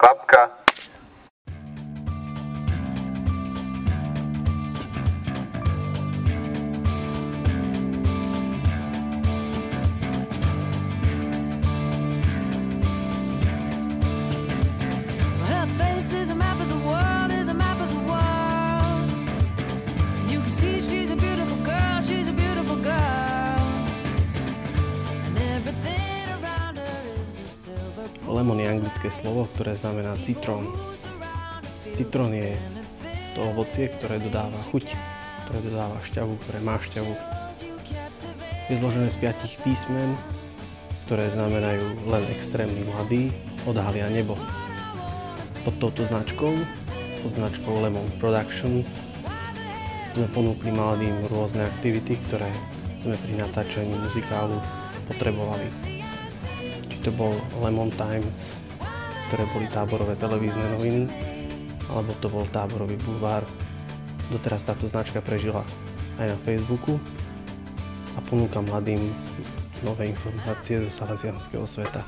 Klapka. Lemon je anglické slovo, ktoré znamená citrón. Citrón je to ovocie, ktoré dodáva chuť, ktoré dodáva šťavu, ktoré má šťavu. Je zložené z 5 písmen, ktoré znamenajú len extrémny mladý, odhalia nebo. Pod touto značkou, pod značkou Lemon Production, sme ponúkli mladým rôzne aktivity, ktoré sme pri natáčaní muzikálu potrebovali. To bol Lemon Times, ktoré boli táborové televízne noviny, alebo to bol táborový bulvár. Doteraz táto značka prežila aj na Facebooku a ponúka mladým nové informácie zo salesiánskeho sveta.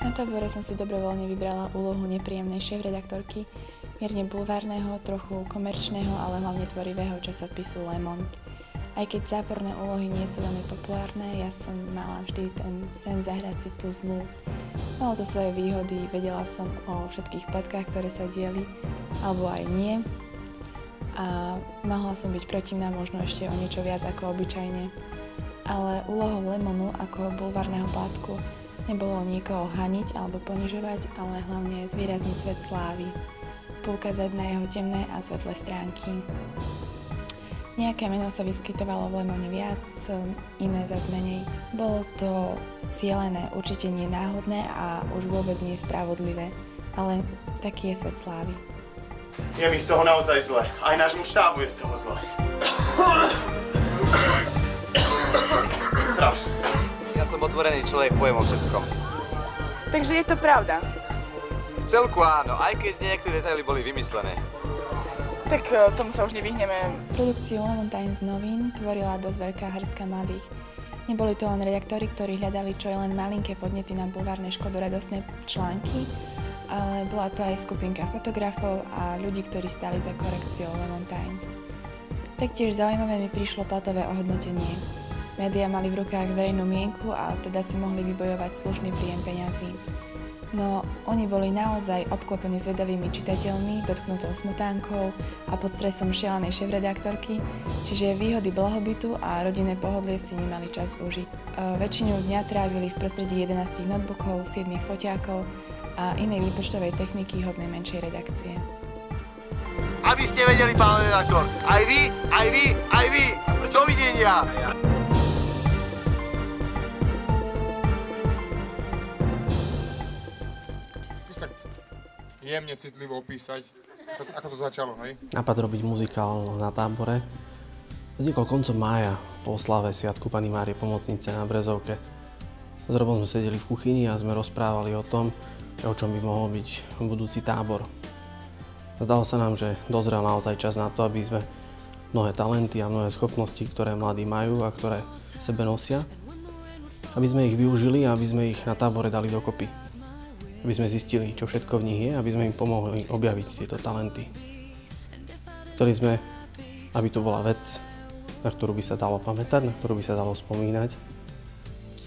Na tábore som si dobrovoľne vybrala úlohu nepríjemnej šéfredaktorky mierne bulvárneho, trochu komerčného, ale hlavne tvorivého časopisu Lemon. Aj keď záporné úlohy nie sú veľmi populárne, ja som mala vždy ten sen zahrať si tú zlú. Malo to svoje výhody, vedela som o všetkých pletkách, ktoré sa diali, alebo aj nie. A mohla som byť protivná možno ešte o niečo viac ako obyčajne. Ale úlohou Lemonu ako bulvárneho plátku nebolo nikoho haniť alebo ponižovať, ale hlavne zvýrazniť svet slávy. Poukázať na jeho temné a svetlé stránky. Nejaké meno sa vyskytovalo v Lemone viac, iné zas menej. Bolo to cielené, určite nie náhodné a už vôbec nie spravodlivé, ale taký je svet slávy. Je mi z toho naozaj zle, aj nášmu štábu je z toho zle. Strašne. Ja som otvorený človek, poviem o všetkom. Takže je to pravda? V celku áno, aj keď niektoré detaily boli vymyslené. Tak tomu sa už nevyhneme. Produkciu Lemon Times novín tvorila dosť veľká hrstka mladých. Neboli to len redaktori, ktorí hľadali čo je len malinké podnety na bulvárne škodoradosné články, ale bola to aj skupinka fotografov a ľudí, ktorí stáli za korekciou Lemon Times. Taktiež zaujímavé mi prišlo platové ohodnotenie. Média mali v rukách verejnú mienku a teda si mohli vybojovať slušný príjem peňazí. No, oni boli naozaj obklopení zvedavými čitateľmi, dotknutou smutánkou a pod stresom šialenej šéfredaktorky, čiže výhody blahobytu a rodinné pohodlie si nemali čas užiť. Väčšinu dňa trávili v prostredí 11 notebookov, 7 foťákov a inej výpočtovej techniky hodnej menšej redakcie. Aby ste vedeli, pán redaktor, aj vy, aj vy, aj vy, dovidenia! Jemne citlivo opísať, ako to začalo, hej? Nápad robiť muzikál na tábore vznikol koncom mája po oslave Sviatku Panny Márie Pomocnice na Brezovke. S Robom sme sedeli v kuchyni a sme rozprávali o tom, o čom by mohol byť budúci tábor. Zdalo sa nám, že dozrel naozaj čas na to, aby sme mnohé talenty a mnohé schopnosti, ktoré mladí majú a ktoré v sebe nosia, aby sme ich využili a aby sme ich na tábore dali dokopy. Aby sme zistili, čo všetko v nich je, aby sme im pomohli objaviť tieto talenty. Chceli sme, aby to bola vec, na ktorú by sa dalo pamätať, na ktorú by sa dalo spomínať.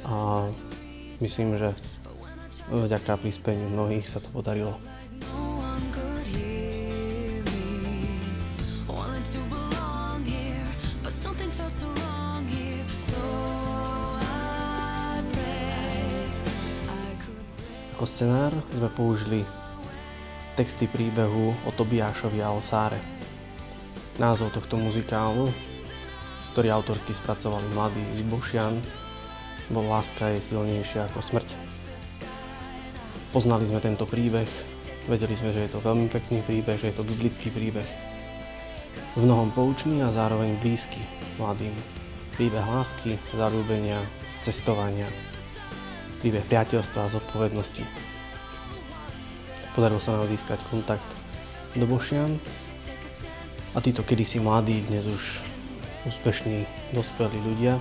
A myslím, že vďaka prispeniu mnohých sa to podarilo. Ako scenár sme použili texty príbehu o Tobiášovi a o Sáre. Názov tohto muzikálu, ktorý autorsky spracovali mladí z Bošian, bol Láska je silnejšia ako smrť. Poznali sme tento príbeh, vedeli sme, že je to veľmi pekný príbeh, že je to biblický príbeh. V mnohom poučný a zároveň blízky mladým. Príbeh lásky, zaľúbenia, cestovania. Príbeh priateľstva a zodpovednosti. Podarilo sa nám získať kontakt do Bošian a títo kedysi mladí, dnes už úspešní dospelí ľudia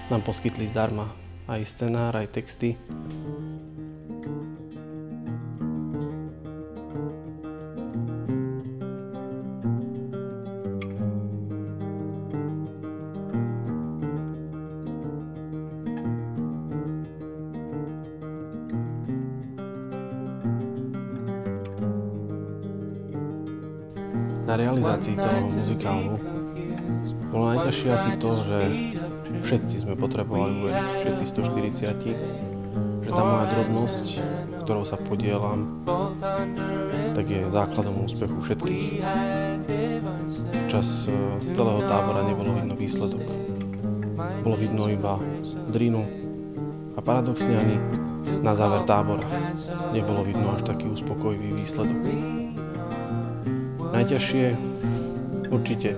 nám poskytli zdarma aj scenár, aj texty. Na realizácii celého muzikálu bolo najťažšie asi to, že všetci sme potrebovali uveriť, všetci 140, že tá moja drobnosť, ktorou sa podielam, tak je základom úspechu všetkých. Počas celého tábora nebolo vidno výsledok. Bolo vidno iba drinu a paradoxne ani na záver tábora nebolo vidno až taký uspokojivý výsledok. Najťažšie určite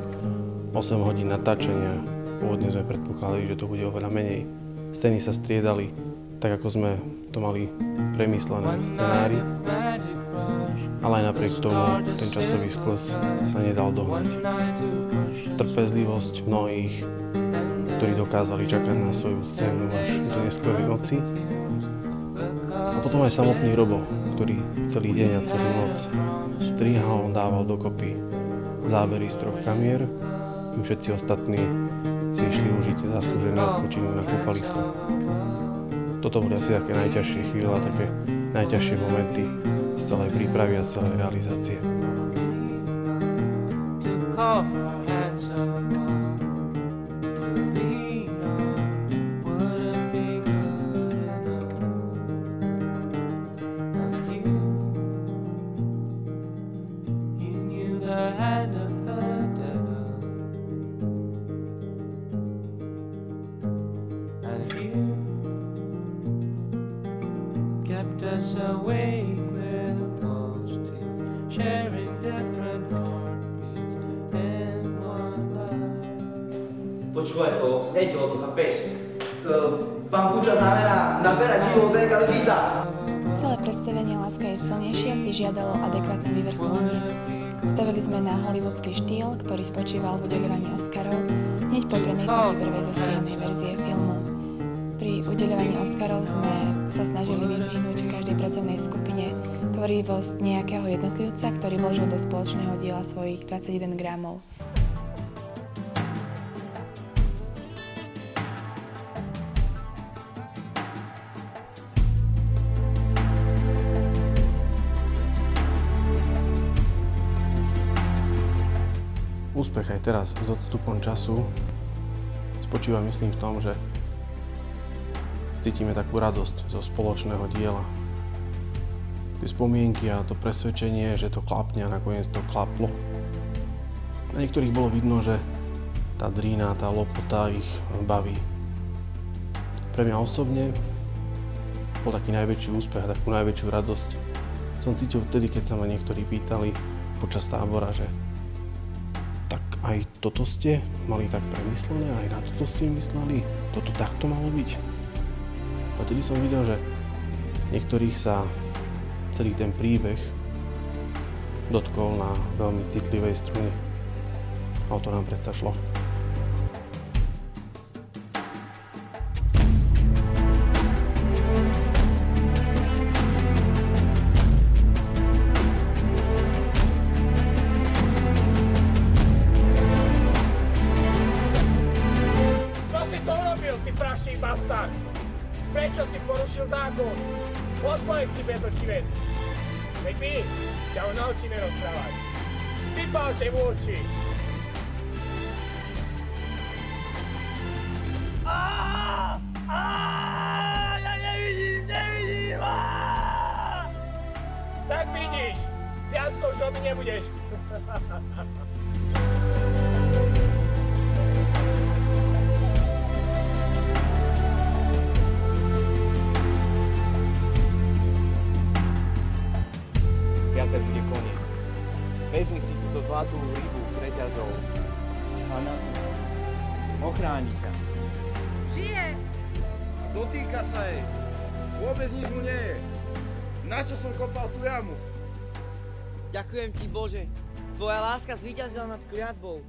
8 hodín natáčania. Pôvodne sme predpokladali, že to bude oveľa menej. Scény sa striedali tak, ako sme to mali premyslené v scenári. Ale aj napriek tomu ten časový skles sa nedal dohnať. Trpezlivosť mnohých, ktorí dokázali čakať na svoju scénu až do neskorej noci. A potom aj samotný Robo, ktorý celý deň a celú noc strihal, dával dokopy zábery z 3 kamier, kým všetci ostatní si išli užiť zaslúžený odpočinok na kúpalisko. Toto boli asi také najťažšie chvíle a také najťažšie momenty z celej prípravy a celej realizácie. Kept us awake with false teeth, sharing different heartbeats in one life. Počúvaj to, nejde o to, chápeš? Bambuča znamená naberať život veľká lyžica. Celé predstavenie Láska je silnejšia si žiadalo adekvátne vyvrcholenie. Stavili sme na hollywoodský štýl, ktorý spočíval v udeľovaní Oscarov hneď po premietnutí prvej zostrihanej verzie filmu. Pri udeľovaní Oscarov sme sa snažili vyzdvihnúť v každej pracovnej skupine tvorivosť nejakého jednotlivca, ktorý vložil do spoločného diela svojich 21 gramov. Úspech aj teraz s odstupom času spočíva, myslím, v tom, že cítime takú radosť zo spoločného diela. Tie spomienky a to presvedčenie, že to klapne a nakoniec to klaplo. Na niektorých bolo vidno, že tá drína, tá lopota ich baví. Pre mňa osobne bol taký najväčší úspech, takú najväčšiu radosť som cítil vtedy, keď sa ma niektorí pýtali počas tábora, že tak aj toto ste mali tak premyslené, aj na toto ste mysleli, toto takto malo byť. A tedy som videl, že niektorých sa celý ten príbeh dotkol na veľmi citlivej strune. A o to nám predsa šlo. Čo si to urobil, ty praší bastard? Prečo si porušil zákon? Odpoveď ti bezočivec. Veď my ťa ho naučíme rozprávať. Vypálte mu oči. Ja nevidím! Tak vidíš, viac to už robiť nebudeš. Viacej bude koniec. Vezmi si túto zlatú rybu s reťazou. A nás ochráni ťa. Žije! Dotýka sa jej. Vôbec nič mu nie je. Na čo som kopal tú jamu? Ďakujem ti, Bože. Tvoja láska zvíťazila nad kliatbou.